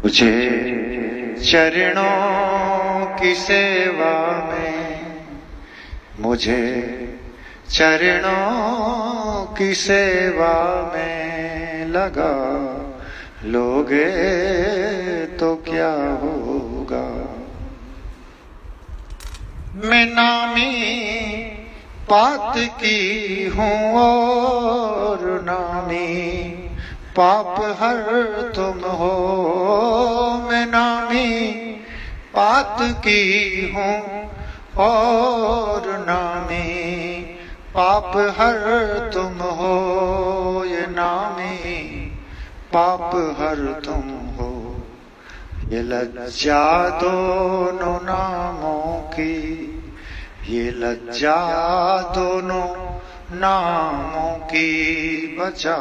तुझे चरणों की सेवा में, मुझे चरणों की सेवा में लगा लोगे तो क्या होगा। मैं नामी पात की हूँ और नामी पाप हर तुम हो। मैं नामी पात की हूँ और नामी पाप हर तुम हो। ये नामी पाप हर तुम हो। ये लज्जा दोनों नामों की, ये लज्जा दोनों नामों की बचा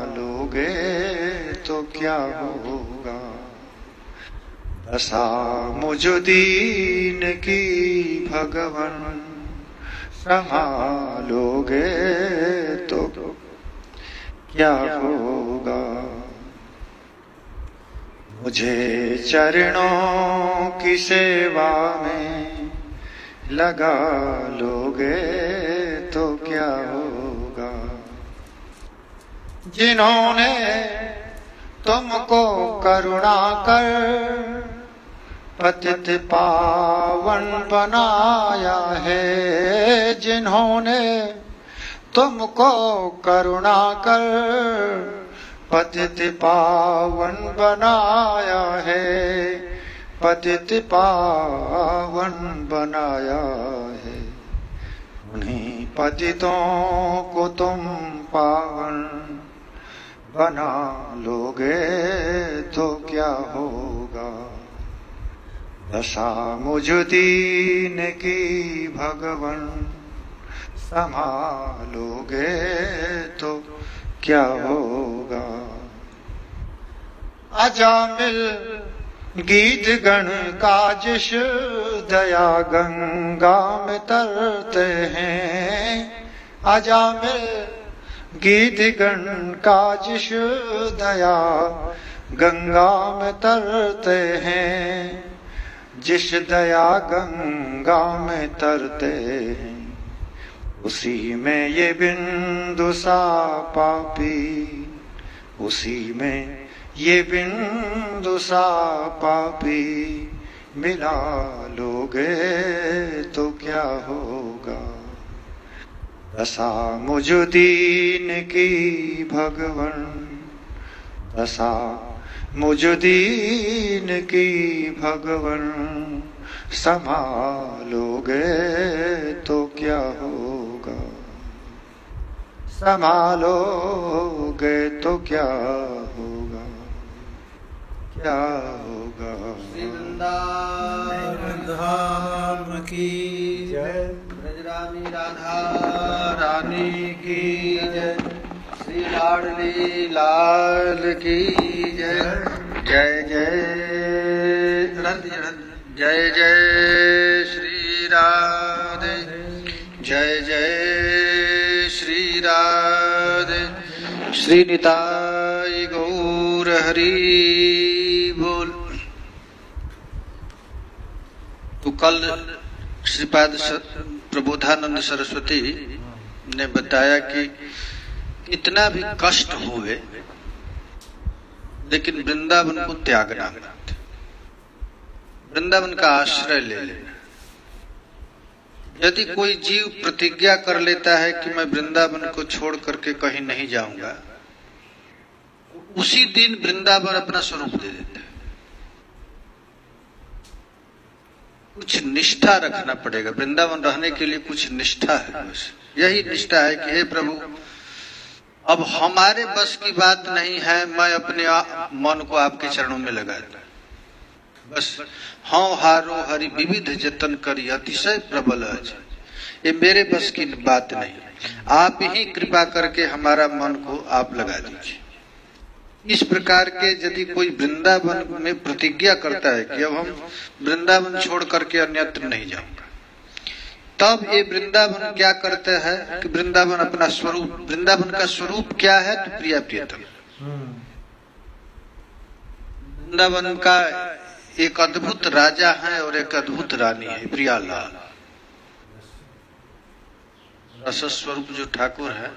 लोगे तो क्या होगा। दशा मुजुदीन की भगवन संभालोगे तो क्या होगा। मुझे चरणों की सेवा में लगा लोगे तो क्या होगा। जिन्होंने तुमको करुणा कर पतित पावन बनाया है। जिन्होंने तुमको करुणा कर पतित पावन बनाया है, पतित पावन बनाया है। उन्हीं पतितों को तुम पावन बना लोगे तो क्या होगा। दशा मुजुदीन की भगवन संभालोगे तो क्या होगा। अजामिल गीत गण का जिस दया गंगा में तरते हैं। अजामिल गीत गण का जिस दया गंगा में तरते हैं। जिस दया गंगा में तरते हैं, उसी में ये बिंदु सा पापी, उसी में ये बिंदु सा पापी मिला लोगे तो क्या होगा। दशा मुजुदीन की भगवन, दशा मुजुदीन की भगवन संभालोगे तो क्या होगा। संभालोगे तो क्या होगा, क्या होगा। वृंदावन धाम की जय, ब्रजरानी राधा रानी की जय, श्री लाडली लाल की जय। जय जय जय जय श्री राधे, जय जय श्री राधे। श्री निताई गौर हरि बोल। तो कल श्रीपाद प्रबोधानंद सरस्वती ने बताया कि इतना भी कष्ट हुए लेकिन वृंदावन को त्यागना, वृंदावन का आश्रय ले लेना। यदि कोई जीव प्रतिज्ञा कर लेता है कि मैं वृंदावन को छोड़ करके कहीं नहीं जाऊंगा, उसी दिन वृंदावन अपना स्वरूप दे देता है। कुछ निष्ठा रखना पड़ेगा, वृंदावन रहने के लिए कुछ निष्ठा है। बस यही निष्ठा है कि हे प्रभु, अब हमारे बस की बात नहीं है, मैं अपने मन को आपके चरणों में लगा दूं। बस हाँ हारो हरि विविध जतन करी अतिशय प्रबल अज, ये मेरे बस की बात नहीं। आप ही कृपा करके हमारा मन को आप लगा दीजिए। इस प्रकार के यदि कोई वृंदावन में प्रतिज्ञा करता है कि अब हम वृंदावन छोड़ करके अन्यत्र नहीं जाऊंगा, तब ये वृंदावन क्या करते हैं कि वृंदावन अपना स्वरूप, वृंदावन का स्वरूप क्या है तो प्रिया प्रियतम। वृंदावन का एक अद्भुत राजा है और एक अद्भुत रानी है, प्रियालाल। रसस्वरूप जो ठाकुर है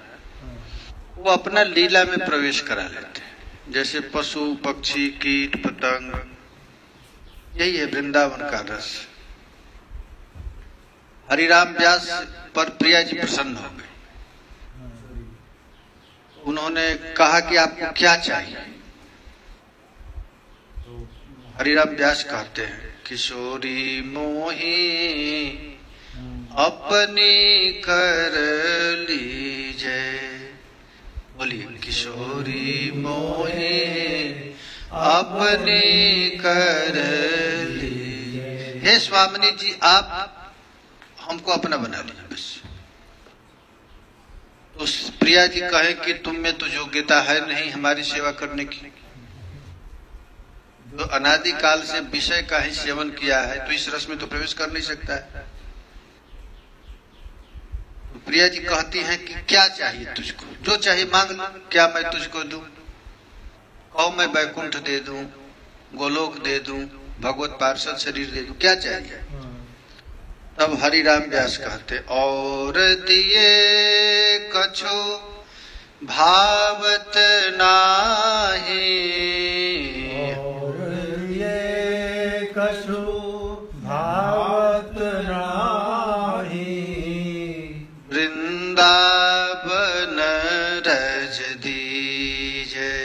वो अपना लीला में प्रवेश करा लेते हैं, जैसे पशु पक्षी कीट पतंग, यही है वृंदावन का रस। हरिराम व्यास पर प्रिया जी प्रसन्न हो गए। उन्होंने कहा कि आपको क्या चाहिए। हरिराम व्यास कहते हैं, किशोरी मोही अपनी कर लीजे। बोलिए, किशोरी मोही अपनी कर लीजे। हे स्वामिनी जी, आप हमको अपना बना लीजिए बस। तो प्रिया जी कहे कि तुम में तो योग्यता है नहीं हमारी सेवा करने की, जो अनादि काल से विषय का ही सेवन किया है तो इस रस में तो प्रवेश कर नहीं सकता है। तो प्रिया जी कहती हैं कि क्या चाहिए तुझको, जो चाहिए मांग लो, क्या मैं तुझको दूं? कहो मैं वैकुंठ दे दूं, गोलोक दे दूं, भगवत पार्षद शरीर दे दूं, क्या चाहिए? तब हरिराम व्यास कहते, और दिए कछु भावत नाही, और दिए कछु भावत नाही, वृंदावन रज दीजे।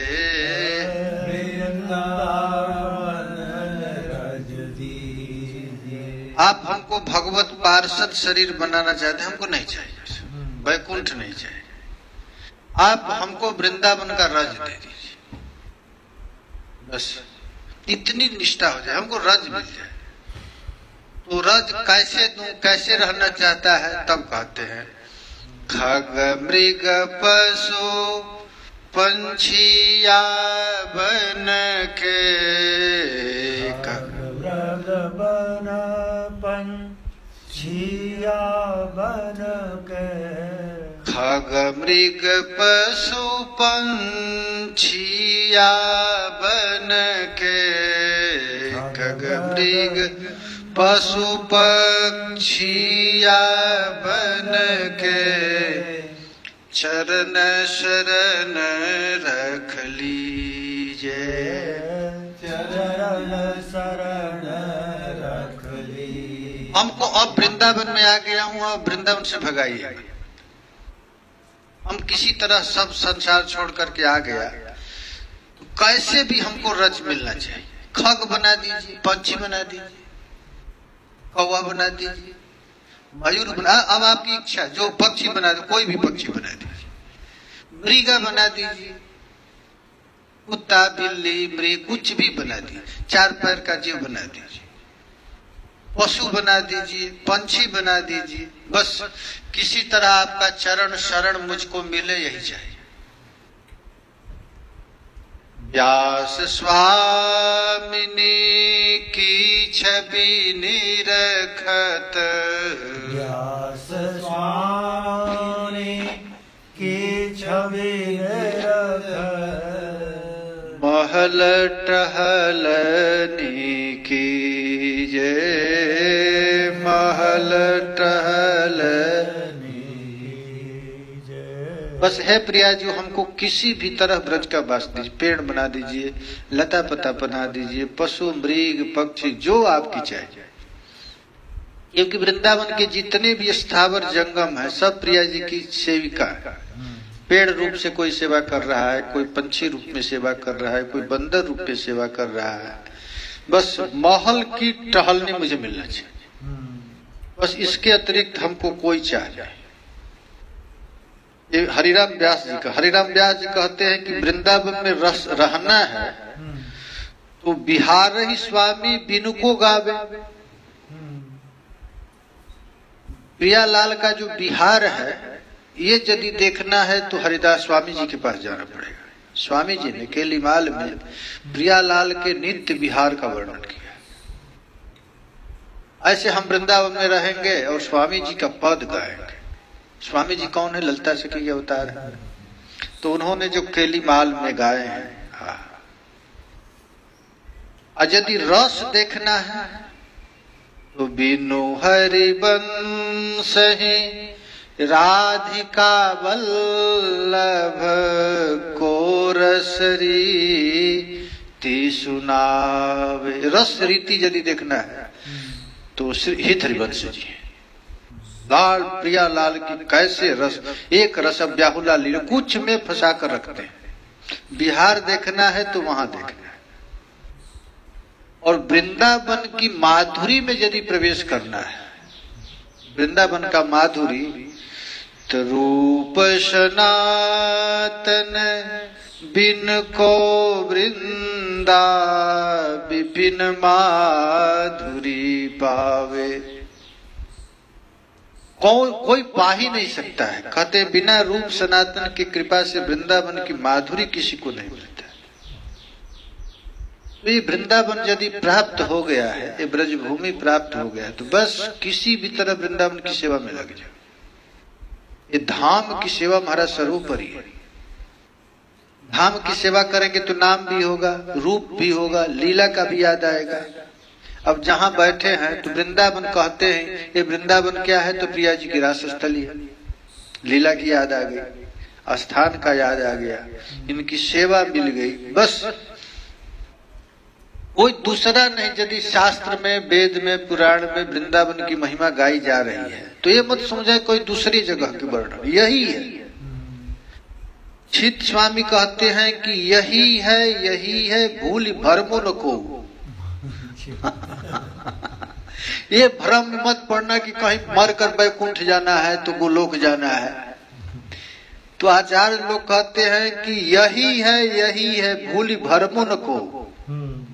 आप हमको भगवत पार्षद शरीर बनाना चाहते हैं, हमको नहीं चाहिए, वैकुंठ नहीं चाहिए, आप हमको वृंदावन का रज दे दीजिए बस। इतनी निष्ठा हो जाए, हमको रज मिल जाए। तो रज कैसे दूं, कैसे रहना चाहता है? तब कहते हैं, खग मृग पशु पंछिया बन के, बन पंछिया बन के, खग मृग पशु पंछिया बन के, खग मृग पशु पक्षिया बन के, चरण शरण रख लीजे। चरण शरण रख ली। हमको अब वृंदावन में आ गया हूं, अब वृंदावन से भगाइए। हम किसी तरह सब संसार छोड़ करके आ गया, तो कैसे भी हमको रज मिलना चाहिए। खग बना दीजिए, पंछी बना दीजिए, कौवा बना दीजिए, मयूर बना, अब आपकी इच्छा, जो पक्षी बना दे, कोई भी पक्षी बना दीजिए, मृगा बना दीजिए, कुत्ता बिल्ली मृग कुछ भी बना दीजिए, चार पैर का जीव बना दीजिए, पशु बना दीजिए, पंछी बना दीजिए, बस किसी तरह आपका चरण शरण मुझको मिले, यही चाहिए। व्यास स्वामिनी की छवि निरखत, व्यास स्वामी की छवि निरखत, महल टहलनी कीजे, महल टहलनी। बस है प्रिया जी, हमको किसी भी तरह ब्रज का वास दीजिए, पेड़ बना दीजिए, लता पता बना दीजिए, पशु मृग पक्षी जो आपकी चाहिए, क्योंकि वृंदावन के जितने भी स्थावर जंगम है सब प्रिया जी की सेविका है। पेड़ रूप से कोई सेवा कर रहा है, कोई पंछी रूप में सेवा कर रहा है, कोई बंदर रूप में सेवा कर रहा है। बस महल की टहलनी मुझे मिलना चाहिए, बस इसके अतिरिक्त हमको कोई चाहिए। ये हरिराम व्यास जी का, हरिराम व्यास जी कहते हैं कि वृंदावन में रस रहना है तो बिहार ही स्वामी बिनु को गावे। प्रियालाल का जो बिहार है, ये यदि देखना है तो हरिदास स्वामी जी के पास जाना पड़ेगा। स्वामी जी ने केलीमाल में प्रियालाल के नित्य विहार का वर्णन किया। ऐसे हम वृंदावन में रहेंगे और स्वामी जी का पद गाएंगे। स्वामी जी कौन है? ललिता सखी के अवतार है। तो उन्होंने जो केलीमाल में गाए हैं, और यदि रस देखना है तो बिनु हरिवंश ही राधिका वल्लभ को रसरी ती सुनावे। रस रीति यदि देखना है तो हित हरिवंश जी है। लाल प्रिया लाल की कैसे रस, एक रस ब्याहुला लीला कुछ में फंसा कर रखते हैं। बिहार देखना है तो वहां देखना है। और वृंदावन की माधुरी में यदि प्रवेश करना है, वृंदावन का माधुरी तो रूप सनातन बिन को वृंदा विपिन माधुरी पावे। कोई पा ही नहीं सकता है। कहते बिना रूप सनातन की कृपा से वृंदावन की माधुरी किसी को नहीं मिलता। तो ये वृंदावन यदि प्राप्त हो गया है, ये ब्रजभूमि प्राप्त हो गया है, तो बस किसी भी तरह वृंदावन की सेवा में लग जाए। ये धाम की सेवा हमारा सर्वोपरि है। धाम की सेवा करेंगे तो नाम भी होगा, रूप भी होगा, लीला का भी याद आएगा। अब जहां बैठे हैं तो वृंदावन कहते हैं, ये वृंदावन क्या है तो प्रिया जी की रास स्थली है। लीला की याद आ गई, स्थान का याद आ गया, इनकी सेवा मिल गई। बस कोई दूसरा नहीं। यदि शास्त्र में, वेद में, पुराण में वृंदावन की महिमा गाई जा रही है तो ये मत समझे कोई दूसरी जगह के वर्णन, यही है। चित स्वामी कहते हैं कि यही है भूल भ्रमो न को। ये भ्रम मत पड़ना कि कहीं मरकर बैकुंठ जाना है तो गोलोक जाना है। तो आचार्य लोग कहते हैं कि यही है भूल भ्रमो न को।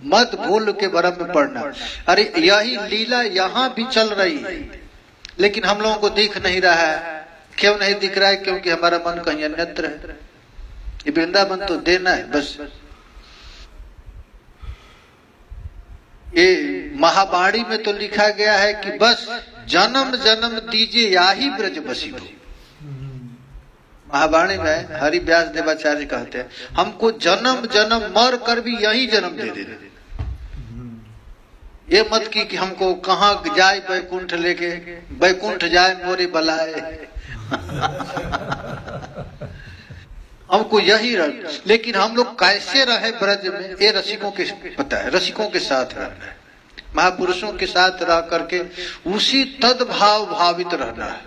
मत भूल के भ्रम में पड़ना। अरे यही लीला यहाँ भी चल रही है, लेकिन हम लोगों को दिख नहीं रहा है। क्यों नहीं दिख रहा है? क्योंकि हमारा मन कहीं अन्यत्र है। ये वृंदावन तो देना है बस। ये महावाणी में तो लिखा गया है कि बस जन्म जन्म दीजिए याही ब्रज बसी हो। महावाणी में हरि व्यास देवाचार्य कहते हैं हमको जन्म जन्म मर कर भी यही जन्म दे दे। ये मत कि हमको कहाँ जाए बैकुंठ लेके, बैकुंठ जाए मोरे बलाए। हमको यही रह, लेकिन हम लोग कैसे रहे ब्रज में, ये रसिकों के पता है। रसिकों के साथ रहना है, महापुरुषों के साथ रह करके उसी तद्भाव भावित रहना है।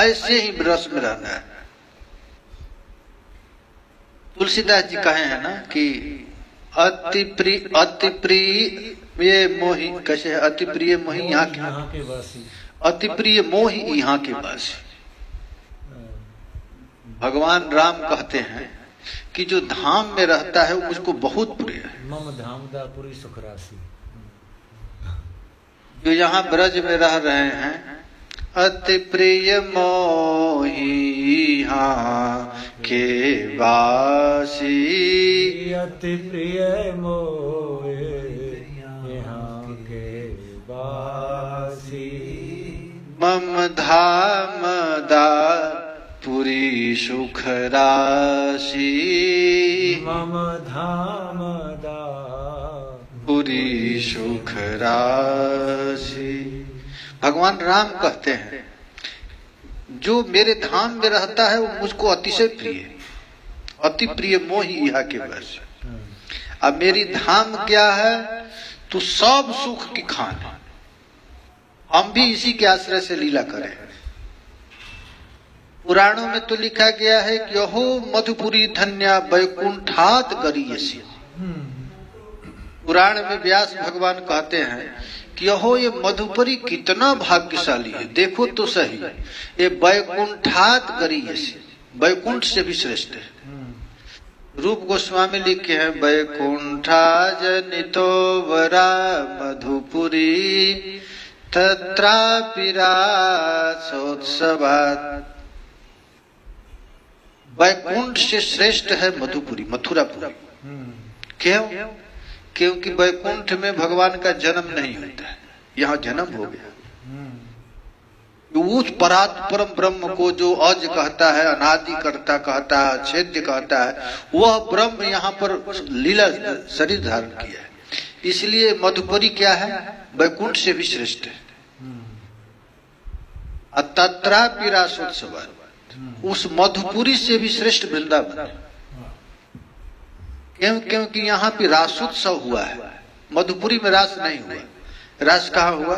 ऐसे ही रस में रहना है। तुलसीदास जी कहे हैं ना कि अति प्रिय ये मोही, कैसे है? अति प्रिय मोही यहाँ के वासी, अति प्रिय मोही यहाँ के वासी। भगवान राम कहते हैं कि जो धाम में रहता है वो मुझको बहुत प्रिय है। मम धामदापुरी सुखरासी। जो यहाँ ब्रज में रह रहे हैं, अति प्रिय मोही यहाँ के वासी, अति प्रिय मोहे यहाँ के वासी। मम धाम दा पुरी सुख राशि, मम धाम दा पुरी सुख राशि। भगवान राम कहते हैं जो मेरे धाम में रहता है वो मुझको अतिशय प्रिय है। अति प्रिय मोही यहाँ के बस। अब मेरी धाम क्या है तो सब सुख की खान है। हम भी इसी के आश्रय से लीला करें। पुराणों में तो लिखा गया है कि यहो मधुपुरी धन्या वैकुंठात गरीयसी। पुराण में व्यास भगवान कहते हैं कि यहो ये मधुपुरी कितना भाग्यशाली है। देखो तो सही, ये वैकुंठात गरीयसी, वैकुंठ से भी श्रेष्ठ है। रूप गोस्वामी लिखे हैं वैकुंठा जनितो वरा मधुपुरी तत्रापि रासोत्सवात्। वैकुंठ से श्रेष्ठ है मधुपुरी, मथुरापुरी। क्यों? क्योंकि वैकुंठ में भगवान का जन्म नहीं होता है, यहाँ जन्म हो गया। उस परम ब्रह्म को जो अज कहता है, अनादि करता कहता है, छेद्य कहता है, वह ब्रह्म यहाँ पर लीला शरीर धारण किया है। इसलिए मधुपुरी क्या है? वैकुंठ से भी श्रेष्ठ है। तत्रापि रासोत्सव, उस मधुपुरी से भी श्रेष्ठ वृंदावन है। क्योंकि यहाँ पे रासोत्सव हुआ है, मधुपुरी में रास नहीं हुआ। रास कहाँ हुआ?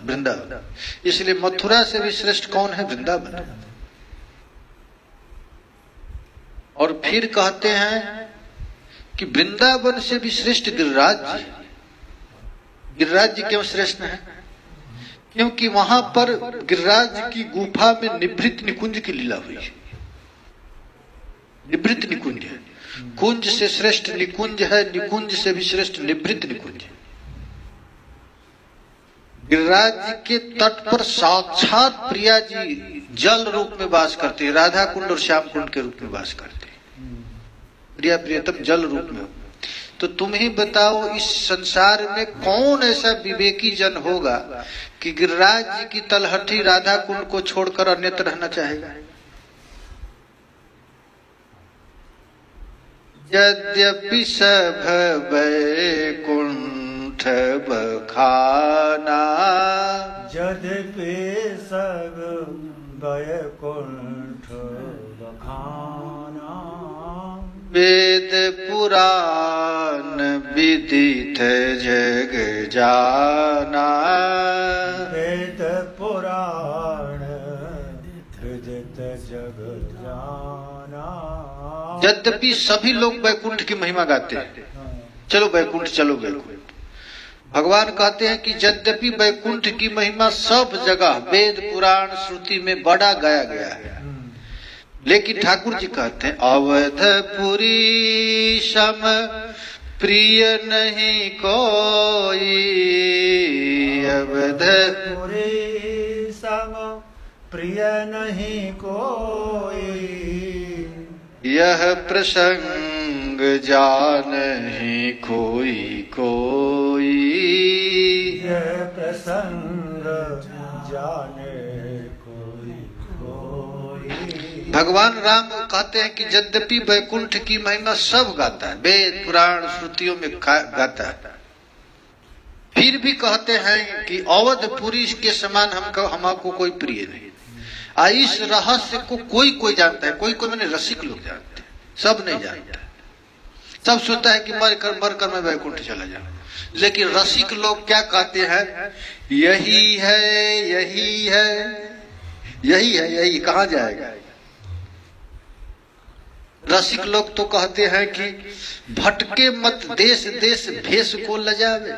वृंदावन। इसलिए मथुरा से भी श्रेष्ठ कौन है? वृंदावन। और फिर कहते हैं कि वृंदावन से भी श्रेष्ठ गिरिराज जी। गिरिराज जी क्यों श्रेष्ठ है? क्योंकि वहां पर गिरिराज की गुफा में निभृत निकुंज की लीला हुई है। निभृत निकुंज है, कुंज से श्रेष्ठ निकुंज है, निकुंज से भी श्रेष्ठ निभृत निकुंज है। गिरिराज जी के तट पर साक्षात प्रिया जी जल रूप में वास करते हैं, राधा कुंड और श्याम कुंड के रूप में वास करते हैं। प्रिया प्रियतम जल रूप में। तो तुम ही बताओ, इस संसार में कौन ऐसा विवेकी जन होगा कि गिरिराज जी की तलहटी राधा कुंड को छोड़कर अन्यत्र रहना चाहेगा? यद्यपि सब वैकुंठ बखाना, यद्यपि सब वैकुंठ बखाना, वेद पुराण विदित जग जाना, वेद पुराण विदित जग जाना। यद्यपि सभी लोग वैकुंठ की महिमा गाते हैं, चलो वैकुंठ, चलो वैकुंठ। भगवान कहते हैं कि यद्यपि वैकुंठ की महिमा सब जगह वेद पुराण श्रुति में बड़ा गाया गया है, लेकिन ठाकुर जी कहते हैं अवधपुरी सम प्रिय नहीं कोई, अवधपुरी सम प्रिय नहीं कोई, यह प्रसंग जानहि कोई कोई, यह प्रसंग जाने कोई कोई। भगवान राम कहते हैं कि यद्यपि वैकुंठ की महिमा सब गाता है, वेद पुराण श्रुतियों में गाता है, फिर भी कहते हैं कि अवधपुरी के समान हमको कोई प्रिय नहीं। इस रहस्य को कोई कोई जानता है, कोई कोई मैंने रसिक लोग जानते हैं, सब नहीं जानता है। सब सोचता है कि मर कर मैं वैकुंठ चला जाऊं। लेकिन रसिक लोग क्या कहते हैं? यही है, यही है, यही है, यही कहाँ जाएगा? रसिक लोग तो कहते हैं कि भटके मत देश देश भेष को लजावे।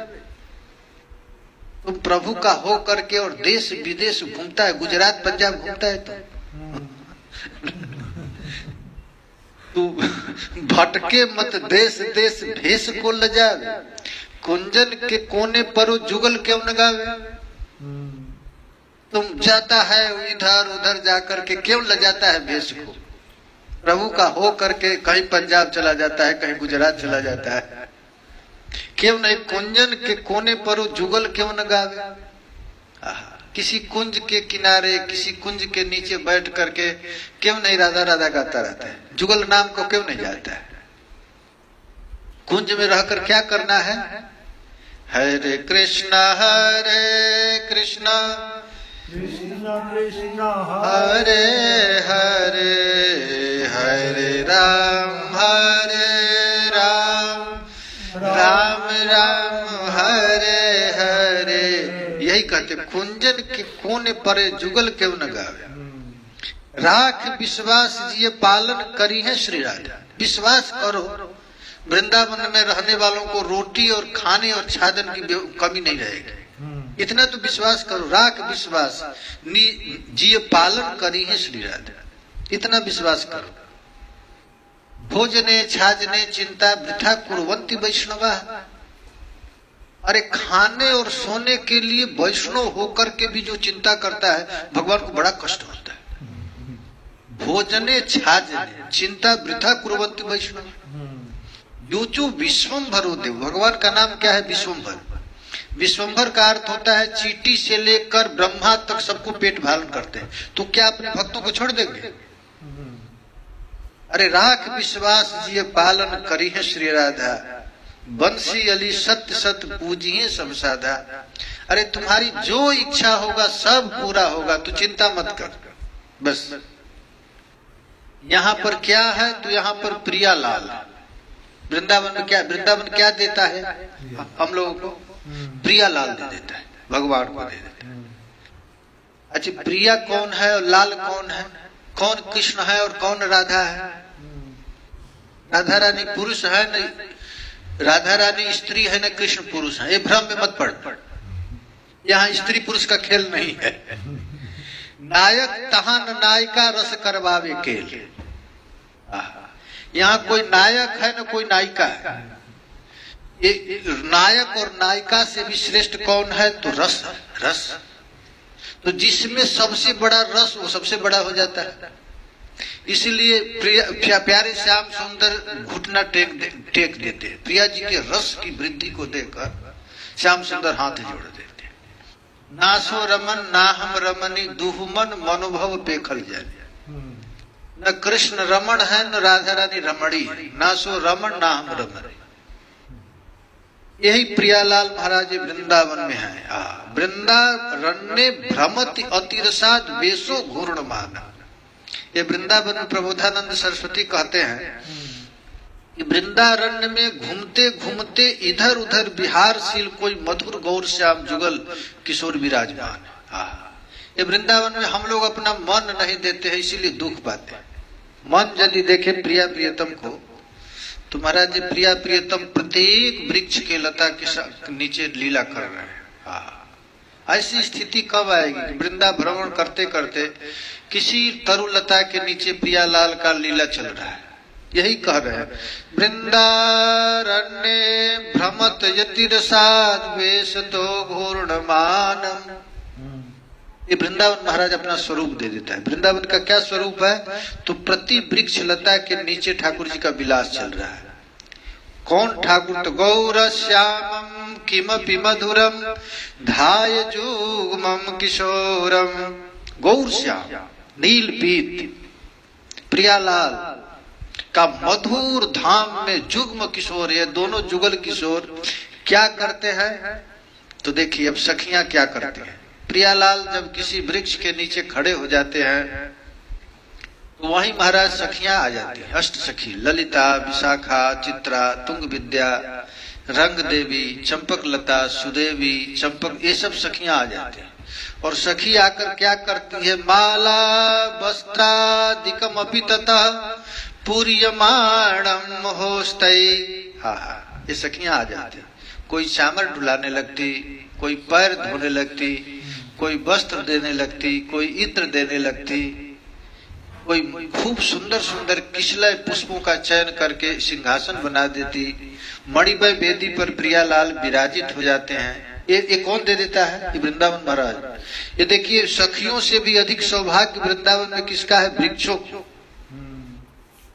तुम प्रभु का हो करके और देश विदेश घूमता है, गुजरात पंजाब घूमता है, तू भटके मत देश देश भेष को लजावे, कुंजन के कोने पर जुगल क्यों न गावे। तुम जाता है इधर उधर जाकर के क्यों लजाता है भेष को? प्रभु का हो करके कहीं पंजाब चला जाता है, कहीं गुजरात चला जाता है, क्यों नहीं कुंजन के कोने पर जुगल क्यों न गावे? किसी कुंज के किनारे, किसी कुंज के नीचे बैठ करके क्यों नहीं राधा राधा गाता रहता है? जुगल नाम को क्यों नहीं जाता है? कुंज में रहकर क्या करना है? हरे कृष्णा कृष्णा कृष्ण हरे हरे, हरे राम राम राम हरे हरे। यही कहते, कुंजन के कोने पर जुगल क्यों न गावे। राख विश्वास जिये पालन करी है श्री राधा। विश्वास करो, वृंदावन में रहने वालों को रोटी और खाने और छादन की कमी नहीं रहेगी। इतना तो विश्वास करो, राख विश्वास जिये पालन करी है श्री राधा, इतना विश्वास करो। भोजने छाजने चिंता वृथा कुर्वन्ति वैष्णवा। अरे खाने और सोने के लिए वैष्णव होकर के भी जो चिंता करता है, भगवान को बड़ा कष्ट होता है। भोजने छाजने चिंता वृथा कुर्वन्ति वैष्णव। यूचु विश्वम्भरो देव, भगवान का नाम क्या है? विश्वम्भर। विश्वम्भर का अर्थ होता है चींटी से लेकर ब्रह्मा तक सबको पेट पालन करते हैं। तो क्या अपने भक्तों को छोड़ देंगे? अरे राख विश्वास जिये पालन करी है श्री राधा, बंसी अली सत्य सत्य पूजिए सब साधा। अरे तुम्हारी जो इच्छा होगा सब पूरा होगा, तू चिंता मत कर। बस यहाँ पर क्या है, तो यहाँ पर प्रियालाल। वृंदावन में क्या, वृंदावन क्या देता है हम लोगों को? प्रियालाल दे देता है, भगवान को दे देता है। अच्छा, प्रिया कौन है और लाल कौन है? कौन कृष्ण है और कौन राधा है? राधा रानी पुरुष है, नहीं राधा रानी स्त्री है, न कृष्ण पुरुष है। ये भ्रम में मत पड़। यहाँ स्त्री पुरुष का खेल नहीं है। नायक तहां न नायिका रस करवावे खेल। यहाँ कोई नायक है न कोई नायिका है। ये नायक और नायिका से भी श्रेष्ठ कौन है? तो रस। रस तो जिसमें सबसे बड़ा रस, वो सबसे बड़ा हो जाता है। इसलिए प्यारे श्याम सुंदर घुटना टेक देते हैं। प्रिया जी के रस की वृद्धि को देखकर श्याम सुंदर हाथ जोड़ देते हैं। ना सो रमन ना हम रमनी, दुहुमन मनोभव पेखल जाए। न कृष्ण रमण है न राधा रानी रमणी है। ना सो रमन ना हम रमण। यही प्रियालाल महाराज वृंदावन में है। वृंदारण्य भ्रमति अतिरसाद वेशो घूर्ण मान। ये वृंदावन में प्रबोधानंद सरस्वती कहते हैं कि वृंदारण्य में घूमते घूमते इधर उधर विहारशील कोई मधुर गौर श्याम जुगल किशोर विराजमान है। ये वृंदावन में हम लोग अपना मन नहीं देते हैं, इसीलिए दुख पाते हैं। मन यदि देखे प्रिया प्रियतम को, तो महाराज प्रिया प्रियतम प्रत्येक वृक्ष के लता के नीचे लीला कर रहे हैं। ऐसी स्थिति कब आएगी कि वृंदा भ्रमण करते करते किसी तरुलता के नीचे प्रियालाल का लीला चल रहा है। यही कह रहे हैं, वृंदारण्य भ्रमत यतिरसाद वेश तो घूर्णमानम। ये वृंदावन महाराज अपना स्वरूप दे देता है। वृंदावन का क्या स्वरूप है? तो प्रति वृक्ष लता के नीचे ठाकुर जी का विलास चल रहा है। कौन ठाकुर? तो गौर श्यामम किमपि मधुरम धाय जुग्मम किशोरम। गौर श्याम नील पीत प्रियालाल का मधुर धाम में जुग्म किशोर, ये दोनों जुगल किशोर क्या करते हैं? तो देखिए अब सखियां क्या करती हैं। प्रियालाल जब किसी वृक्ष के नीचे खड़े हो जाते हैं तो वहीं महाराज सखियां आ जाती हैं। अष्ट सखी ललिता, विशाखा, चित्रा, तुंग विद्या, रंग देवी, चंपक लता, सुदेवी, चंपक, ये सब सखियां आ जाती हैं। और सखी आकर क्या करती है? माला वस्त्रादिकम अपि ततः पूर्यमाणम होस्तै। हाँ, ये सखियां आ जाती हैं। कोई चामर डुलाने लगती, कोई पैर धोने लगती, कोई वस्त्र देने लगती, कोई इत्र देने लगती, कोई खूब सुंदर सुंदर किशलय पुष्पों का चयन करके सिंहासन बना देती। मणिमय वेदी पर प्रियालाल विराजित हो जाते हैं। ये कौन दे देता है? ये वृंदावन महाराज। ये देखिए सखियों से भी अधिक सौभाग्य वृंदावन में किसका है? वृक्षों को।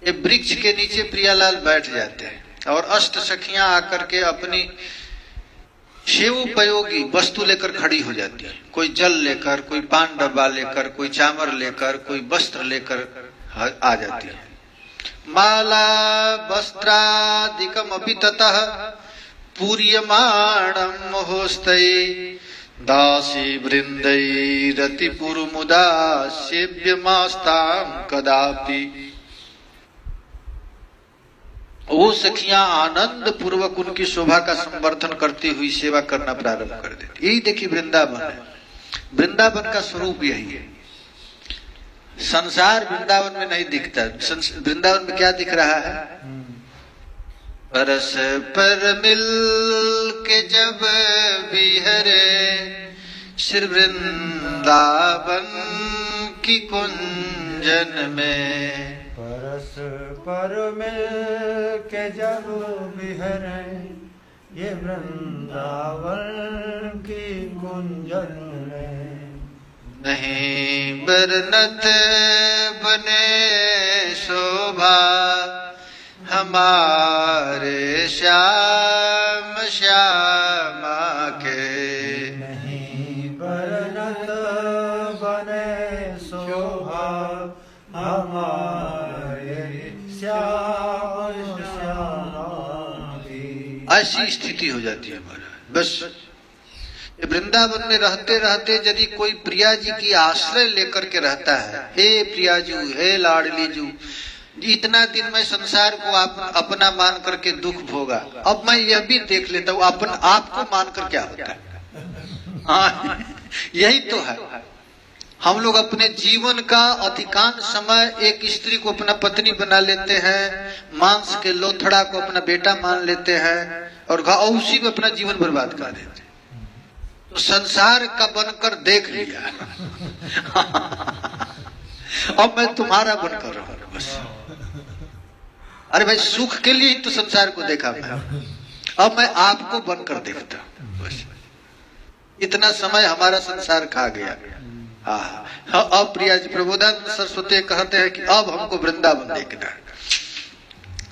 ये वृक्ष के नीचे प्रियालाल बैठ जाते हैं और अष्ट सखियां आकर के अपनी सेवोपयोगी वस्तु लेकर खड़ी हो जाती है। कोई जल लेकर, कोई पान डब्बा लेकर, कोई चामर लेकर, कोई वस्त्र लेकर आ जाती है। माला वस्त्रादिकम अपि ततः पूर्यमाणम होस्तै दासी वृंदै पुरमुदा सेव्यमास्ताम कदापि। वो सखियां आनंद पूर्वक उनकी शोभा का संवर्धन करती हुई सेवा करना प्रारंभ कर देती। यही देखिए वृंदावन है। वृंदावन का स्वरूप यही है। संसार वृंदावन में नहीं दिखता। वृंदावन में क्या दिख रहा है? परस पर मिल के जब बिहरे श्री वृंदावन की कुंजन में। परस पर मिल के जब बिहरे ये वृंदावन की कुंजन में। नहीं बरनत बने शोभा हमारे श्याम श्यामा के। नहीं बरनत बने शोभा हमारे श्याम श्यामा की। ऐसी स्थिति हो जाती है महाराज। बस वृंदावन में रहते रहते यदि कोई प्रिया जी की आश्रय लेकर के रहता है, हे प्रिया जू, हे लाडली जू, इतना दिन मैं संसार को अपना मान करके दुख भोगा, अब मैं यह भी देख लेता हूँ अपन आपको मानकर क्या होता है। हाँ, यही तो है। हम लोग अपने जीवन का अधिकांश समय एक स्त्री को अपना पत्नी बना लेते हैं, मांस के लोथड़ा को अपना बेटा मान लेते हैं और उसी में अपना जीवन बर्बाद कर देते हैं। तो संसार का बनकर देख लिया, अब मैं तुम्हारा बनकर रहा हूं बस। अरे भाई सुख के लिए ही तो संसार को देखा मैं, अब मैं आपको बनकर देखता हूं बस। इतना समय हमारा संसार खा गया। हाँ, अब प्रिया जी प्रबोधानंद सरस्वती कहते हैं कि अब हमको वृंदावन देखना है।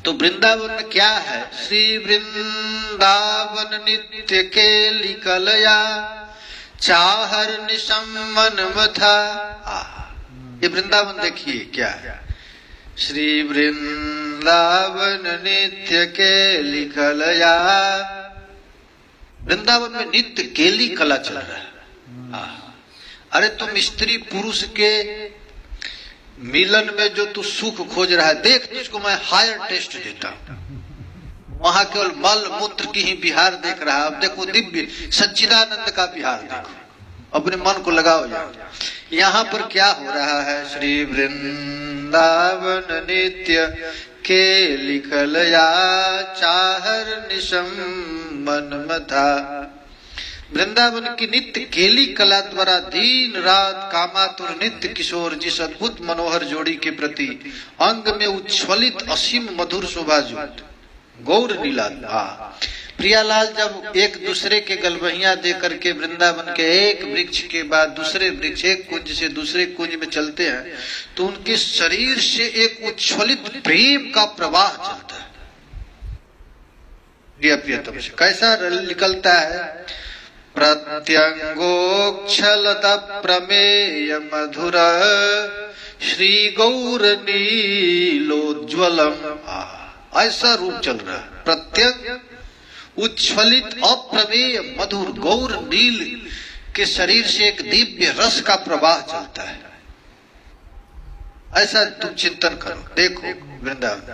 तो वृंदावन में क्या है? श्री वृंदावन नित्य के लिकलया चाहर निशमन मथा। ये वृंदावन देखिए क्या है। श्री वृंदावन नित्य के लिकलया, वृंदावन में नित्य केली कला चल रहा है। अरे तुम स्त्री पुरुष के मिलन में जो तू सुख खोज रहा है, देख तुझको मैं हायर टेस्ट देता हूं। वहां केवल मल मूत्र की ही बिहार देख रहा है, अब देखो दिव्य सच्चिदानंद का बिहार देखो, अपने मन को लगाओ। यहाँ पर क्या हो रहा है? श्री वृंदावन नित्य के लिखलया चाहर निशम मन मथा। वृंदावन की नित्य केली कला द्वारा दिन रात कामातुर नित्य किशोर जिस अद्भुत मनोहर जोड़ी के प्रति अंग में उच्छ्वलित असीम मधुर शोभायुक्त गौर नीला। प्रियालाल जब एक दूसरे के गलबहियां दे करके वृंदावन के एक वृक्ष के बाद दूसरे वृक्ष, एक कुंज से दूसरे कुंज में चलते हैं, तो उनके शरीर से एक उच्छ्वलित प्रेम का प्रवाह चलता है। प्रियतम से कैसा निकलता है? प्रत्यंगोक्षलता प्रमेय मधुर श्री गौर नीलोज्वलम। ऐसा रूप चल रहा है। प्रत्यंग उच्छ्वलित अप्रमेय मधुर गौर नील के शरीर से एक दिव्य रस का प्रवाह चलता है। ऐसा तुम चिंतन करो, देखो वृंदावन।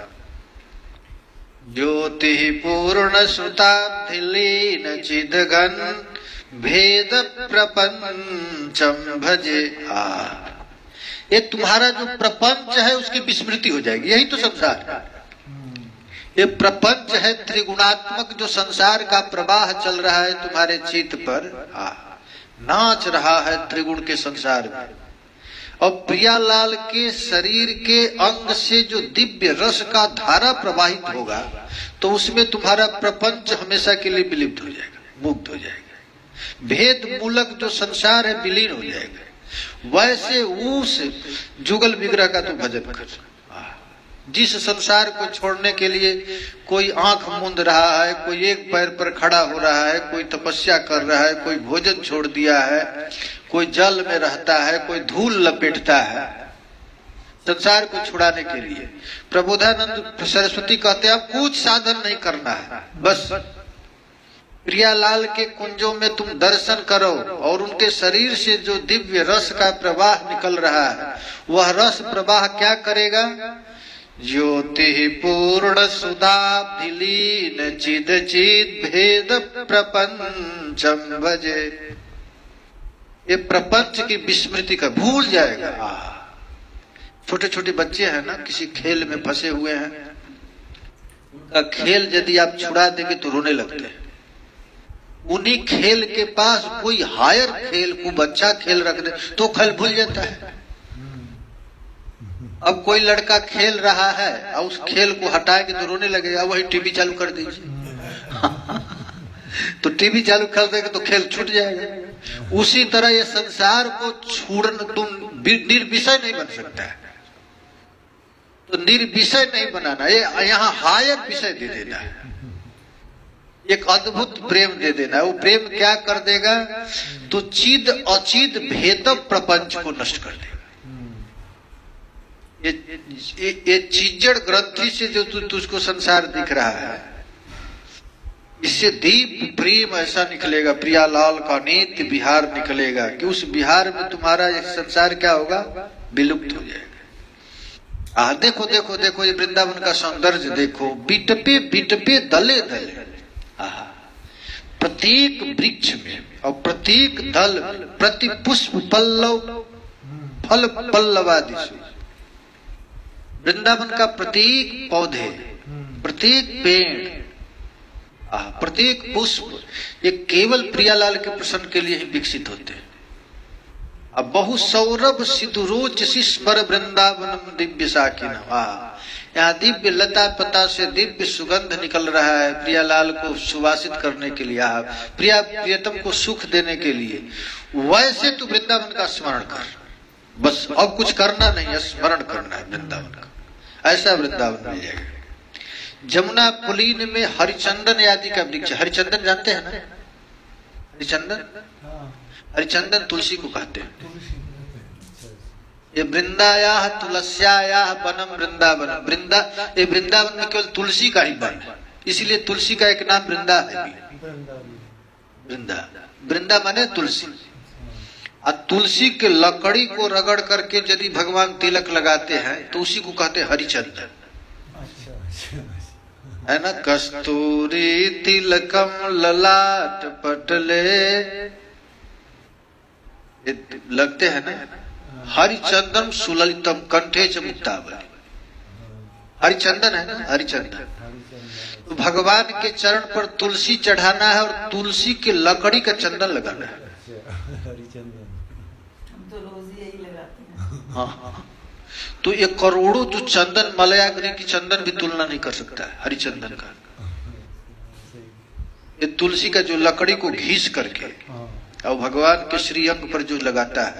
ज्योति पूर्ण सुताब्धिलीन चिदगन भेद प्रपंचम भजे। ये तुम्हारा जो प्रपंच है उसकी विस्मृति हो जाएगी। यही तो संसार है। ये प्रपंच है त्रिगुणात्मक जो संसार का प्रवाह चल रहा है तुम्हारे चित्त पर, नाच रहा है त्रिगुण के संसार में। और प्रियालाल के शरीर के अंग से जो दिव्य रस का धारा प्रवाहित होगा तो उसमें तुम्हारा प्रपंच हमेशा के लिए विलिप्त हो जाएगा, मुक्त हो जाएगा। भेद मूलक जो संसार है विलीन हो जाएगा। वैसे उस जुगल विग्रह का तो भजन कर। जिस संसार को छोड़ने के लिए कोई आंख मूंद रहा है, कोई एक पैर पर खड़ा हो रहा है, कोई तपस्या कर रहा है, कोई भोजन छोड़ दिया है, कोई जल में रहता है, कोई धूल लपेटता है संसार को छुड़ाने के लिए। प्रबोधानंद सरस्वती कहते हैं कुछ साधन नहीं करना है, बस प्रियालाल के कुंजों में तुम दर्शन करो और उनके शरीर से जो दिव्य रस का प्रवाह निकल रहा है वह रस प्रवाह क्या करेगा? ज्योति पूर्ण सुधाब्धिलीन चिद चिद भेद प्रपंचम भजे। ये प्रपंच की विस्मृति का भूल जाएगा। छोटे छोटे बच्चे हैं ना, किसी खेल में फंसे हुए हैं, उनका खेल यदि आप छुड़ा देंगे तो रोने लगते हैं। उन्हीं खेल के पास कोई हायर खेल को बच्चा खेल रख दे तो खेल भूल जाता है। अब कोई लड़का खेल रहा है और उस खेल को हटाएंगे तो रोने लगेगा, वही टीवी चालू कर दीजिए तो टीवी चालू कर देंगे तो खेल छूट जाएगा। उसी तरह ये संसार को छोड़ना, तुम निर्विषय नहीं बन सकता है, तो निर्विषय नहीं बनाना, ये यहाँ हायर विषय दे देना है, एक अद्भुत प्रेम दे देना है। वो प्रेम क्या कर देगा? तो चिद अचिद भेद प्रपंच को नष्ट कर देगा। ये चीजड़ ग्रंथि से जो तुझको संसार दिख रहा है, इससे दीप प्रेम ऐसा निकलेगा, प्रियालाल का नित्य बिहार निकलेगा कि उस बिहार में तुम्हारा ये संसार क्या होगा, विलुप्त हो जाएगा। देखो देखो देखो, ये वृंदावन का सौंदर्य देखो, बिटपे बिटपे दले दले, प्रत्येक वृक्ष में और प्रत्येक दल में, प्रति पुष्प पल्लव फल पल्लवादिशु, वृंदावन का प्रत्येक पौधे, प्रत्येक पेड़, प्रत्येक पुष्प ये केवल प्रियालाल के प्रसन्न के लिए ही विकसित होते हैं। अब बहु सौरभ सिद्धरोच स्मर वृंदावनम दिव्य साकिन, यहाँ दिव्य लता पता से दिव्य सुगंध निकल रहा है प्रियालाल को सुवासित करने के लिए, प्रियतम को सुख देने के लिए। वैसे तू वृंदावन का स्मरण कर, बस अब कुछ करना नहीं है, स्मरण करना है वृंदावन का, ऐसा वृंदावन मिल जाएगा। जमुना पुलीन में हरिचंदन आदि का वृक्ष, हरिचंदन जानते हैं ना, हरिचंदन, हरिचंदन तुलसी को कहते हैं। ये वृंदाया तुलस्याया वनम वृंदावन, वृंदा ये वृंदावन में केवल तुलसी का ही वन है, इसीलिए तुलसी का एक नाम वृंदा है भी। वृंदा, वृंदा माने तुलसी। और तुलसी के लकड़ी को रगड़ करके यदि भगवान तिलक लगाते हैं तो उसी को कहते हैं हरिचंदन, है ना। कस्तूरी तिलकम ललाट पटले लगते हैं ना, हरिचंदन सुललितम कंठे च मुक्तावली, हरिचंदन है ना, हरिचंदन। तो भगवान के चरण पर तुलसी चढ़ाना है और तुलसी के लकड़ी का चंदन लगाना है। हम तो रोज यही लगाते हैं। हाँ, तो ये करोड़ों जो चंदन, मलयाग्री की चंदन भी तुलना नहीं कर सकता है हरिचंदन का। ये तुलसी का जो लकड़ी को घीस करके और भगवान के श्री अंग पर जो लगाता है,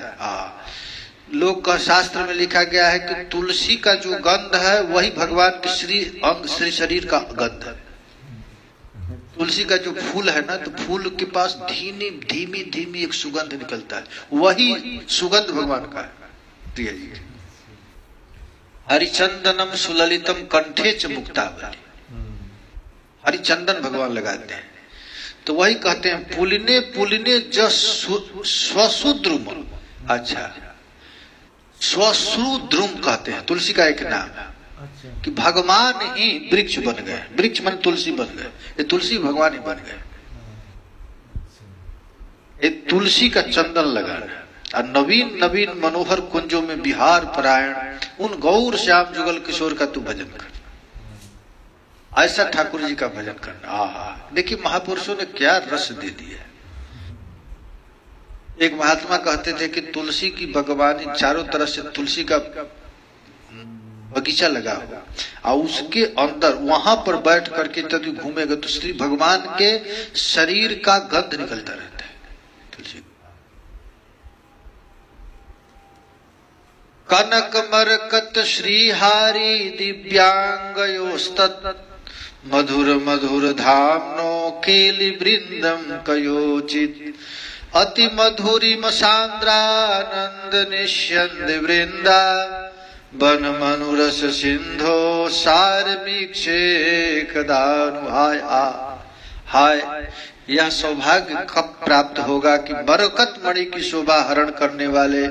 लोग का शास्त्र में लिखा गया है कि तुलसी का जो गंध है वही भगवान के श्री अंग, श्री शरीर का गंध है। तुलसी का जो फूल है ना, तो फूल के पास धीमी धीमी धीमी एक सुगंध निकलता है, वही सुगंध भगवान का है। प्रिय जी, हरिचंदनम सुललितम कंठे च मुक्तावली, हरिचंदन भगवान लगाते हैं। तो वही कहते हैं पुलिने पुलिने जस स्वशुद्रुम, अच्छा स्वश्रुद्रुम कहते हैं तुलसी का एक नाम है, कि भगवान ही वृक्ष बन गए, वृक्ष मन तुलसी बन गए, ये तुलसी भगवान ही बन गए। ये तुलसी का चंदन लगाना और नवीन नवीन मनोहर कुंजों में बिहार परायण उन गौर श्याम जुगल किशोर का तू भजन कर, ऐसा ठाकुर जी का भजन करना। देखिए महापुरुषों ने क्या रस दे दिया। एक महात्मा कहते थे कि तुलसी की बागवानी, चारों तरफ से तुलसी का बगीचा लगा हुआ, और उसके अंदर वहां पर बैठ करके यदि घूमेगा तो श्री भगवान के शरीर का गंध निकलता रहता है तुलसी। कनक मरकत श्रीहारी दिव्यांगयोस्तत् मधुर मधुर धामनो केलि वृंदम कयोचित अति मधुरिम सांद्रानंद निष्यंद वृंदा वन मनुरस सिंधो सारमीक्षे कदानु। हाय हाय, यह सौभाग्य कब प्राप्त होगा कि बरकत मणि की शोभा हरण करने वाले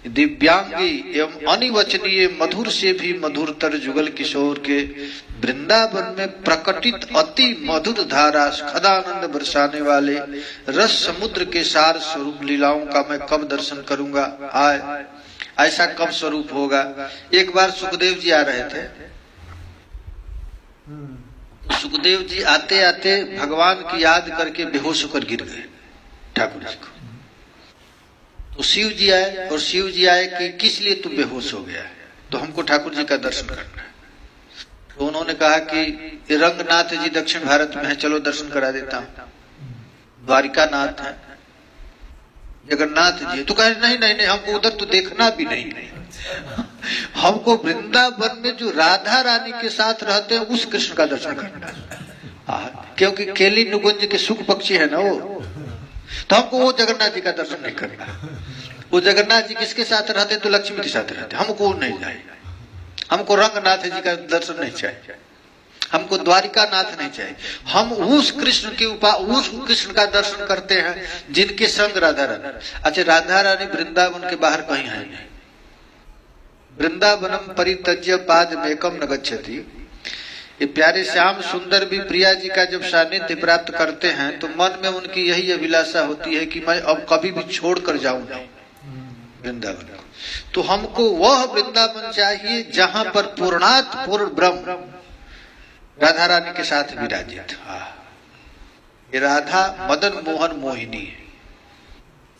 दिव्यांगी एवं अनिवचनीय मधुर से भी मधुरतर जुगल किशोर के वृंदावन में प्रकटित अति मधुर धारा खदानंद बरसाने वाले रस समुद्र के सार स्वरूप लीलाओं का मैं कब दर्शन करूंगा। आय, ऐसा कब स्वरूप होगा। एक बार सुखदेव जी आ रहे थे, सुखदेव जी आते आते भगवान की याद करके बेहोश होकर गिर गए ठाकुर जी को। तो शिव जी आए, और शिव जी आए कि किस लिए तू बेहोश हो गया है, तो हमको ठाकुर जी का दर्शन करना है। तो उन्होंने कहा कि रंगनाथ जी दक्षिण भारत में है, चलो दर्शन करा देता हूँ। द्वारिका नाथ है, जगन्नाथ जी। तो कहे नहीं नहीं नहीं, हमको उधर तो देखना भी नहीं, हमको वृंदावन में जो राधा रानी के साथ रहते हैं उस कृष्ण का दर्शन करना है। क्योंकि केली नुकुंज के सुख पक्षी है ना वो, तो हमको वो जगन्नाथ जी का दर्शन नहीं करना। वो जगन्नाथ जी किसके साथ रहते, तो लक्ष्मी के साथ रहते, हमको नहीं चाहिए, हमको रंगनाथ जी का दर्शन नहीं चाहिए। हमको द्वारिका नाथ नहीं चाहिए। हम उस कृष्ण के उस कृष्ण का दर्शन करते हैं जिनके संग राधा रानी। अच्छा, राधा रानी वृंदावन के बाहर कहीं है नहीं। वृंदावनम परित्यज्य पादमेकम न गच्छति। ये प्यारे श्याम सुंदर भी प्रिया जी का जब सानिध्य प्राप्त करते हैं तो मन में उनकी यही अभिलाषा होती है कि मैं अब कभी भी छोड़ कर जाऊं नहीं वृंदावन। तो हमको वह वृंदावन चाहिए जहां पर पूर्णात पूर्ण ब्रह्म राधा रानी के साथ विराजित। ये राधा मदन मोहन मोहिनी है।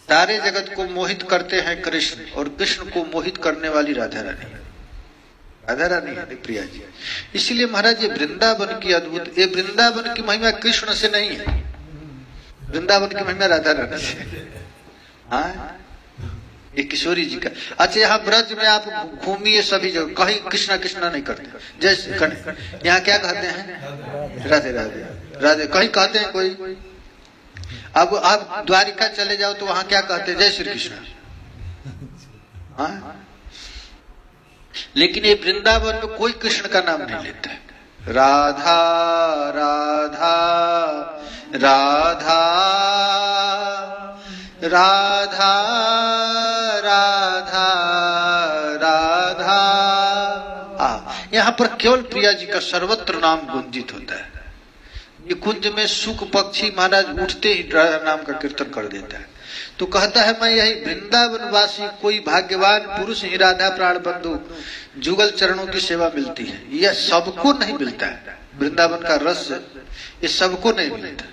सारे जगत को मोहित करते हैं कृष्ण, और कृष्ण को मोहित करने वाली राधा रानी। राधा रानी है प्रिया जी। इसलिए महाराज ये वृंदावन की अद्भुत, ये वृंदावन की महिमा कृष्ण से नहीं है, वृंदावन की महिमा राधा रानी से। हाँ, ये किशोरी जी का। अच्छा, यहाँ ब्रज में आप घूमिए सभी जगह, कहीं कृष्णा कृष्णा नहीं करते। जैसे यहाँ क्या कहते हैं? राधे राधे राधे। कहीं कहते हैं कोई? अब आप द्वारिका चले जाओ तो वहां क्या कहते हैं? जय श्री कृष्ण। हाँ, लेकिन ये वृंदावन में कोई कृष्ण का नाम नहीं लेता है। राधा राधा राधा राधा राधा राधा। यहाँ पर केवल प्रिया जी का सर्वत्र नाम गुंजित होता है। ये कुंज में सुख पक्षी महाराज उठते ही राधा नाम का कीर्तन कर देता है। तो कहता है मैं यही वृंदावन वासी कोई भाग्यवान पुरुष ही राधा प्राण बंधु जुगल चरणों की सेवा मिलती है। यह सबको नहीं मिलता है। वृंदावन का रस ये सबको नहीं मिलता।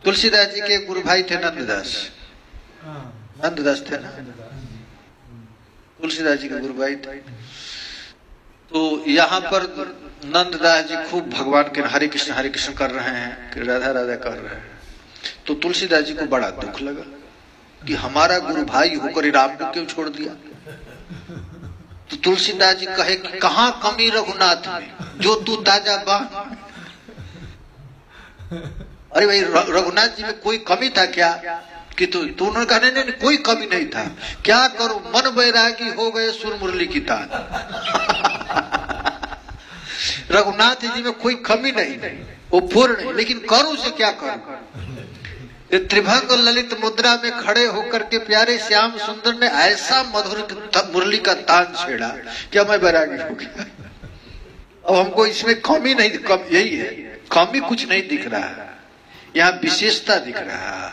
तुलसीदास जी के गुरु भाई थे नंददास। नंददास थे ना, तुलसीदास जी के गुरु भाई थे। तो यहाँ पर नंददास जी खूब भगवान के हरे कृष्ण कर रहे हैं, राधा राधा कर रहे हैं। तो तुलसीदास जी को बड़ा दुख लगा कि हमारा गुरु भाई होकर राम को क्यों छोड़ दिया। तो तुलसीदास जी कहे कि कहाँ कमी रघुनाथ में जो तू ताजा बान। अरे भाई, रघुनाथ जी में कोई कमी था क्या? कि तू उन्होंने कहा नहीं, कोई कमी नहीं था। क्या करो, मन बैरागी हो गए सुर मुरली की तान। रघुनाथ जी में कोई कमी नहीं, वो पूर्ण है, लेकिन करूं से क्या करूं? त्रिभंग ललित मुद्रा में खड़े होकर के प्यारे श्याम सुंदर ने ऐसा मधुर मुरली का तान छेड़ा क्या मैं बैरागी हो गया। अब हमको इसमें कमी नहीं, यही है, कमी कुछ नहीं दिख रहा है, यहाँ विशेषता दिख रहा है।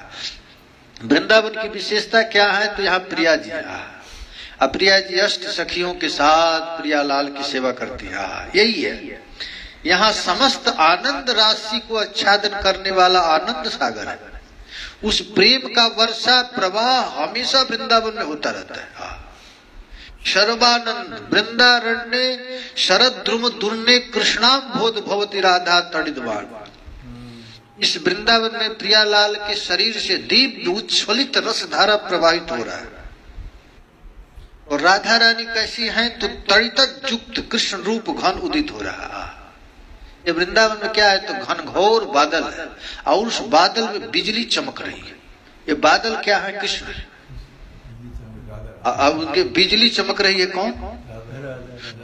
वृंदावन की विशेषता क्या है? तो यहाँ प्रिया जी अब प्रिया जी अष्ट सखियों के साथ प्रियालाल की सेवा करती है। यही है, यहाँ समस्त आनंद राशि को आच्छादन करने वाला आनंद सागर है। उस प्रेम का वर्षा प्रवाह हमेशा वृंदावन में होता रहता है। शर्वानंद वृंदारण्य शरद द्रुम दुर्ने कृष्णाम बोध भवती राधा तड़िदवान। इस वृंदावन में प्रियालाल के शरीर से दीप उच्छ्वलित रस धारा प्रवाहित हो रहा है। और राधा रानी कैसी हैं? तो तड़ित युक्त कृष्ण रूप घन उदित हो रहा है। ये वृंदावन में क्या है? तो घनघोर बादल है और उस बादल में बिजली चमक रही है। ये बादल क्या है? कृष्ण। अब उनके बिजली चमक रही है कौन?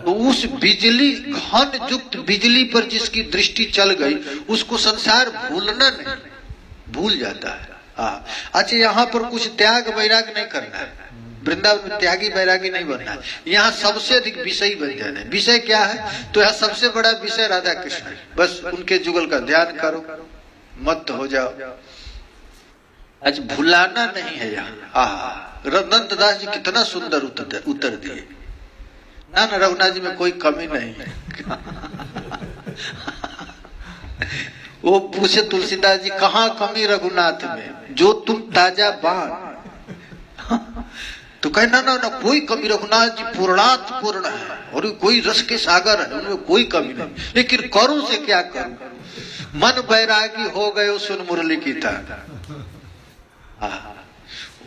तो उस बिजली घन युक्त बिजली पर जिसकी दृष्टि चल गई उसको संसार भूलना नहीं, भूल जाता है। अच्छा, यहाँ पर कुछ त्याग वैराग नहीं करना है। वृंदावन में त्यागी वैरागी नहीं बनना है। यहाँ सबसे अधिक विषय बन जाना है। विषय क्या है? तो यहाँ सबसे बड़ा विषय राधा कृष्ण है। बस उनके जुगल का ध्यान करो, मत हो जाओ। आज भुलाना नहीं है यहाँ। नंददास जी कितना सुंदर उत्तर दिए ना, रघुनाथ जी में कोई कमी नहीं है। वो पूछे तुलसीदास जी कहाँ कमी रघुनाथ में जो तुम ताजा बान। तो कहे ना कोई कमी, रघुनाथ जी पूर्णात पूर्ण है और कोई रस के सागर है, उनमें कोई कमी नहीं। लेकिन करूं से क्या करूं? मन बैरागी हो गए सुन मुरली की तान।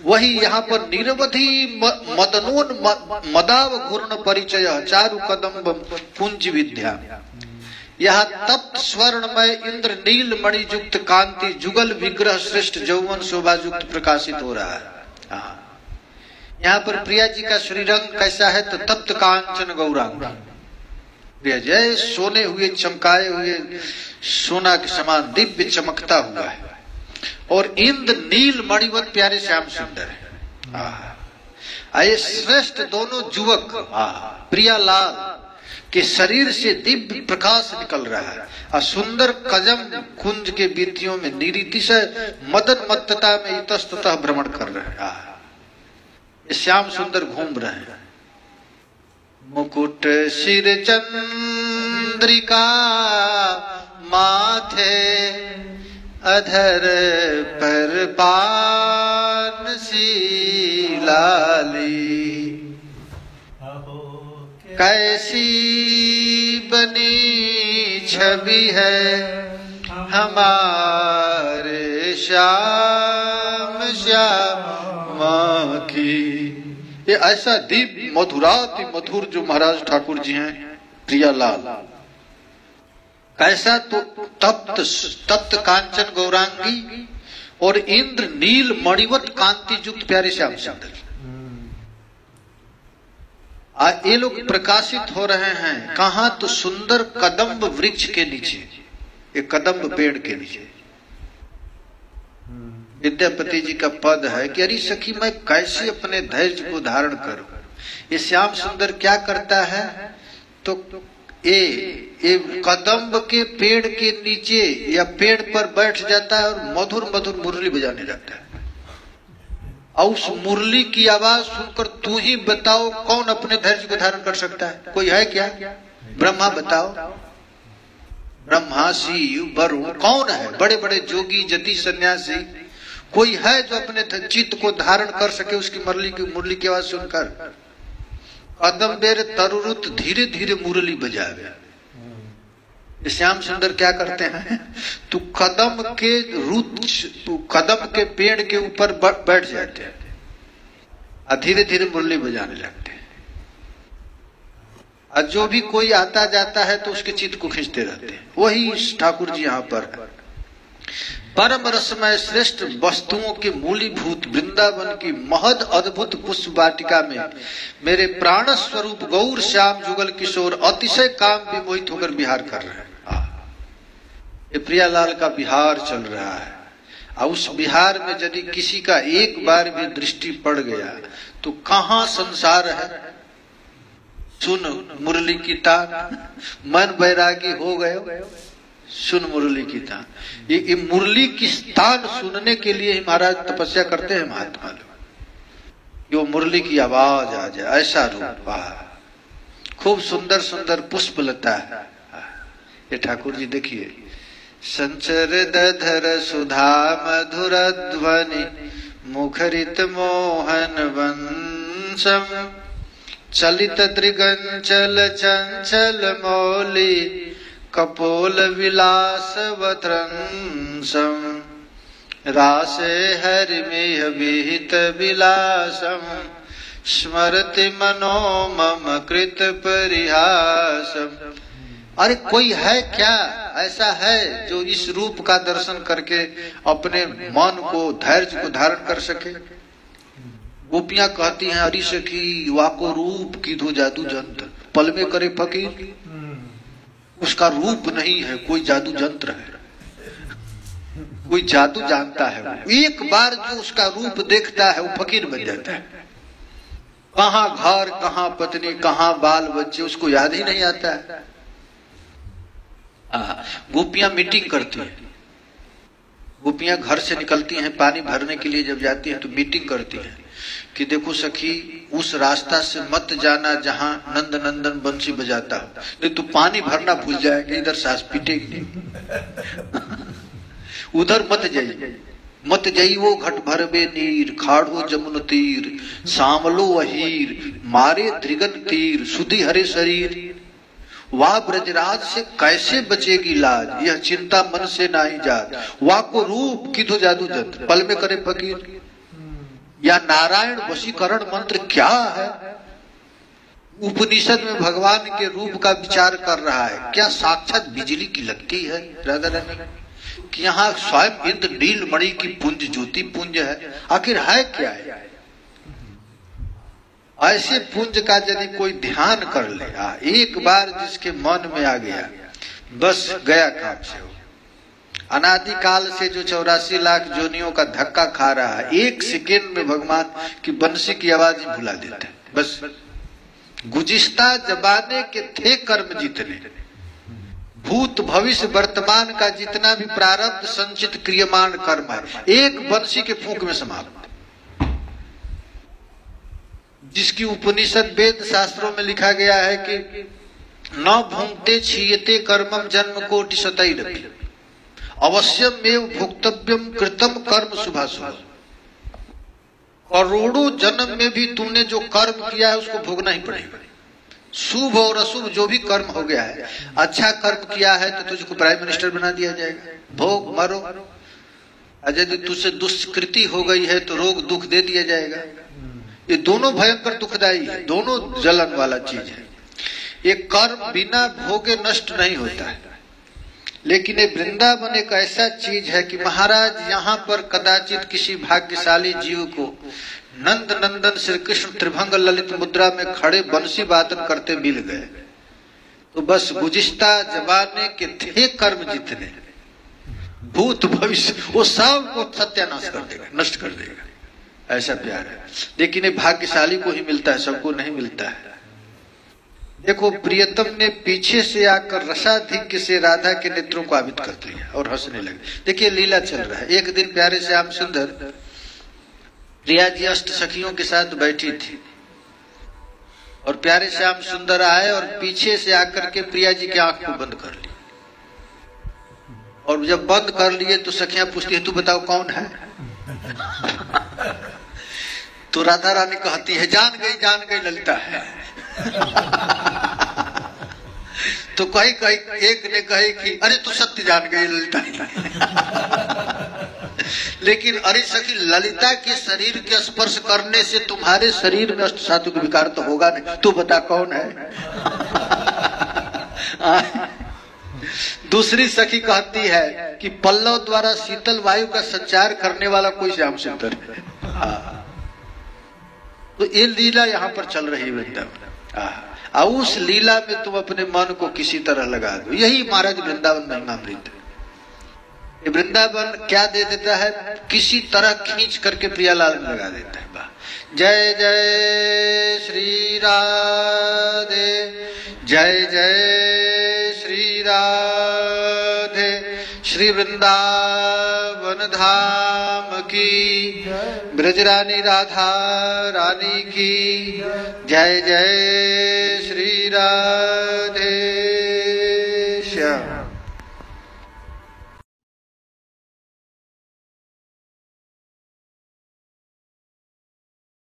वही यहाँ पर निरवधि मदनोन मदाव घूर्ण परिचय चारु कदम कुंज विद्या। यह तप्त स्वर्णमय इंद्र नील मणि युक्त कांति जुगल विग्रह श्रेष्ठ यौवन शोभा युक्त प्रकाशित हो रहा है। यहाँ पर प्रिया जी का श्रीरंग कैसा है? तो तप्त कांचन गौरांग। जय सोने हुए चमकाए हुए सोना के समान दिव्य चमकता हुआ है। और इंद्र नील मणिवत प्यारे श्याम सुंदर है। ये श्रेष्ठ दोनों युवक प्रियालाल के शरीर से दिव्य प्रकाश निकल रहा है और सुंदर कजम कुंज के बीतियों में निरीतिशय मदन मत्तता में इतस्ततः भ्रमण कर रहे हैं। श्याम सुंदर घूम रहे हैं। मुकुट सिर चंद्रिका माथे अधर पर पान सी लाली, कैसी बनी छवि है हमारे श्याम श्यामा की। ये ऐसा दिव्य मधुराति मधुर जो महाराज ठाकुर जी हैं प्रियालाल, कैसा तो तप्त कांचन गौरांगी और इंद्र नील मणिवत कांति युक्त प्यारे श्याम सुंदर। ये लोग प्रकाशित हो रहे हैं कहाँ? तो सुंदर कदम्ब वृक्ष के नीचे, एक कदम्ब पेड़ के नीचे। विद्यापति जी का पद है कि अरे सखी मैं कैसे अपने धैर्य को धारण करूं। ये श्याम सुंदर क्या करता है? तो ये कदम्ब के पेड़ के नीचे या पेड़ पर बैठ जाता है और मधुर मधुर मुरली बजाने लगता है। और उस मुरली की आवाज सुनकर तू ही बताओ कौन अपने धैर्य को धारण कर सकता है? कोई है क्या? ब्रह्मा बताओ, ब्रह्मा शिव वरुण कौन है? बड़े बड़े जोगी जति सन्यासी कोई है जो अपने चित्त को धारण कर सके उसकी मुरली की आवाज सुनकर? कदम बेर तरुरुत धीरे धीरे मुरली बजावे। श्याम सुंदर क्या करते हैं? तो कदम के पेड़ के ऊपर बैठ जाते हैं और धीरे धीरे मुरली बजाने लगते हैं। और जो भी कोई आता जाता है तो उसके चित्त को खींचते रहते हैं। वही ठाकुर जी यहाँ पर है। परम रसमय श्रेष्ठ वस्तुओं के मूलीभूत वृंदावन की महद अद्भुत पुष्प वाटिका में मेरे प्राण स्वरूप गौर श्याम जुगल किशोर अतिशय काम विमोहित होकर विहार कर रहे हैं। ये प्रियालाल का विहार चल रहा है। और उस विहार में यदि किसी का एक बार भी दृष्टि पड़ गया तो कहाँ संसार है? सुन मुरली की तान, मन बैरागी हो गए, सुन मुरली की तान। ये मुरली की तान सुनने के लिए ही महाराज तपस्या करते हैं महात्मा लोग। यो मुरली की आवाज आ जाए, ऐसा रूप। वाह, खूब सुंदर सुंदर पुष्प लता है। ये ठाकुर जी देखिए, संचर दधर सुधा मधुर ध्वनि मुखरित मोहन वंशम चलित दृगंचल चंचल मौली कपोल विलास वत्रंसम रासे हरिमेह विहित विलासम स्मरति मनो मम कृत परिहासम। अरे कोई है क्या ऐसा है जो इस रूप का दर्शन करके अपने मन को धैर्य को धारण कर सके? गोपियां कहती हैं, अरे सखी वाको रूप की धो जादू जंत्र पल में करे फकीर। उसका रूप नहीं है, कोई जादू जंत्र है, कोई जादू जानता है। एक बार जो उसका रूप देखता है वो फकीर बन जाता है। कहाँ घर, कहाँ पत्नी, कहाँ बाल बच्चे, उसको याद ही नहीं आता है। गोपियां मीटिंग करती हैं। गोपियां घर से निकलती हैं पानी भरने के लिए, जब जाती हैं तो मीटिंग करती हैं कि देखो सखी उस रास्ता से मत जाना जहां नंद नंदन बंसी बजाता हो, नहीं तो पानी भरना भूल जाएंगे, इधर सास पीटेगी। उधर मत जाइए वो घट भरबे नीर खाड़ो जमुन तीर सामलो वहीर मारे त्रिगन तीर सुधी हरे शरीर। वाह ब्रजराज से कैसे बचेगी लाज, यह चिंता मन से नहीं जात। वाह को रूप की तो जादू जंत्र पल में करे फकीर। या नारायण वशीकरण मंत्र क्या है? उपनिषद में भगवान के रूप का विचार कर रहा है। क्या साक्षात बिजली की लगती है राधा रानी कि यहाँ स्वयं इंद्र नील मणि की पुंज ज्योति पुंज है? आखिर है क्या है? ऐसे पुंज का यदि कोई ध्यान कर ले, एक बार जिसके मन में आ गया, बस गया काम से। हो अनादिकाल से जो 84 लाख जोनियों का धक्का खा रहा है, एक सेकेंड में भगवान की बंसी की आवाज ही भुला देता है। बस गुजिश्ता जमाने के थे कर्म जितने, भूत भविष्य वर्तमान का जितना भी प्रारब्ध संचित क्रियमान कर्म है, एक बंसी के फूंक में समाप्त। जिसकी उपनिषद वेद शास्त्रों में लिखा गया है कि न भूंगते छीयते कर्मम जन्म कोटि शतैरपि अवश्यम एव भोक्तव्यम कृतम कर्म शुभाशुभ। करोड़ों जन्म में भी तुमने जो कर्म किया है उसको भोगना ही पड़ेगा। शुभ और अशुभ जो भी कर्म हो गया है, अच्छा कर्म किया है तो तुझको प्राइम मिनिस्टर बना दिया जाएगा, भोग मरो। यदि तुझसे दुष्कृति हो गई है तो रोग दुख दे दिया जाएगा। ये दोनों भयंकर दुखदायी है, दोनों जलन वाला चीज है। ये कर्म बिना भोगे नष्ट नहीं होता है। लेकिन ये वृंदावन एक ऐसा चीज है कि महाराज यहाँ पर कदाचित किसी भाग्यशाली जीव को नंद नंदन श्री कृष्ण त्रिभंग ललित मुद्रा में खड़े बंसी वादन करते मिल गए, तो बस गुजिश्ता जमाने के थे कर्म जितने, भूत भविष्य, वो सब को सत्यानाश कर देगा, नष्ट कर देगा। ऐसा प्यार है। लेकिन ये भाग्यशाली को ही मिलता है, सबको नहीं मिलता है। देखो, प्रियतम ने पीछे से आकर रसाधिक्य से राधा के नेत्रों को आवित कर दिया और हंसने लगे। देखिए लीला चल रहा है। एक दिन प्यारे श्याम सुंदर प्रिया जी अष्ट सखियों के साथ बैठी थी और प्यारे श्याम सुंदर आए और पीछे से आकर के प्रिया जी की आंख को बंद कर ली। और जब बंद कर लिए तो सखियां पूछती है, तू बताओ कौन है? तो राधा रानी कहती है, जान गई ललिता है। तो कही एक ने कही कि अरे तू सत्य जान गई ललिता है। लेकिन अरे सखी, ललिता के शरीर के स्पर्श करने से तुम्हारे शरीर में अष्ट सात्विक विकार तो होगा नहीं, तू बता कौन है? दूसरी सखी कहती है कि पल्लव द्वारा शीतल वायु का संचार करने वाला कोई श्याम सुंदर है। तो ये लीला यहाँ पर चल रही है वृंदावन। उस लीला में तुम अपने मन को किसी तरह लगा दो। यही महाराज वृंदावन महिमामृत है। ये वृंदावन क्या दे देता है? किसी तरह खींच करके प्रियालाल में लगा देता है। जय जय श्री राधे, जय जय श्री राधे, श्री वृंदावन धाम की, ब्रजरानी राधा रानी की, जय जय श्री राधे।